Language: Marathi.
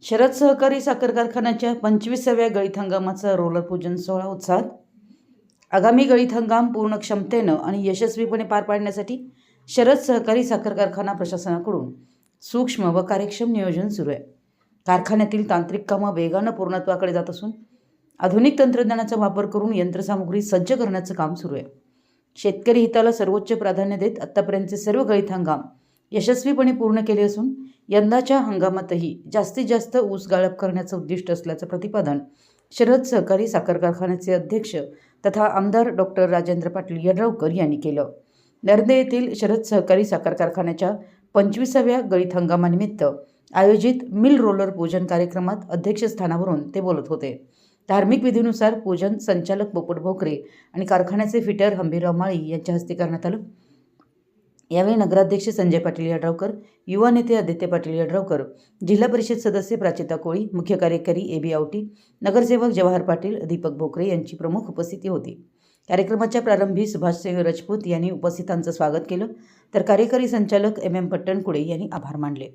शरद सहकारी साखर कारखान्याच्या 25व्या गळीत हंगामाचा रोलर पूजन सोहळा उत्साहात। आगामी गळीत हंगाम पूर्ण क्षमतेनं आणि यशस्वीपणे पार पाडण्यासाठी शरद सहकारी साखर कारखाना प्रशासनाकडून सूक्ष्म व कार्यक्षम नियोजन सुरू आहे। कारखान्यातील तांत्रिक कामं वेगानं पूर्णत्वाकडे जात असून आधुनिक तंत्रज्ञानाचा वापर करून यंत्रसामुग्री सज्ज करण्याचं काम सुरू आहे। शेतकरी हिताला सर्वोच्च प्राधान्य देत आतापर्यंतचे सर्व गळीत हंगाम यशस्वीपणे पूर्ण केले असून यंदाच्या हंगामातही जास्तीत जास्त ऊस गाळप करण्याचं उद्दिष्ट असल्याचं प्रतिपादन शरद सहकारी साखर कारखान्याचे अध्यक्ष तथा आमदार डॉक्टर राजेंद्र पाटील यड्रावकर यांनी केलं। नरदे येथील शरद सहकारी साखर कारखान्याच्या 25व्या गळीत हंगामानिमित्त आयोजित मिल रोलर पूजन कार्यक्रमात अध्यक्षस्थानावरून ते बोलत होते। धार्मिक विधीनुसार पूजन संचालक पोपट भोकरे आणि कारखान्याचे फिटर हंबीरराव माळी यांच्या हस्ते करण्यात आलं। यावेळी नगराध्यक्ष संजय पाटील यड्रावकर, युवा नेते आदित्य पाटील यड्रावकर, जिल्हा परिषद सदस्य प्राचिता कोळी, मुख्य कार्यकारी ए.बी. आवटी, नगरसेवक जवाहर पाटील, दीपक भोकरे यांची प्रमुख उपस्थिती होती। कार्यक्रमाच्या प्रारंभी सुभाषसिंह राजपूत यांनी उपस्थितांचं स्वागत केलं, तर कार्यकारी संचालक एम.एम. पट्टणकुडे यांनी आभार मानले।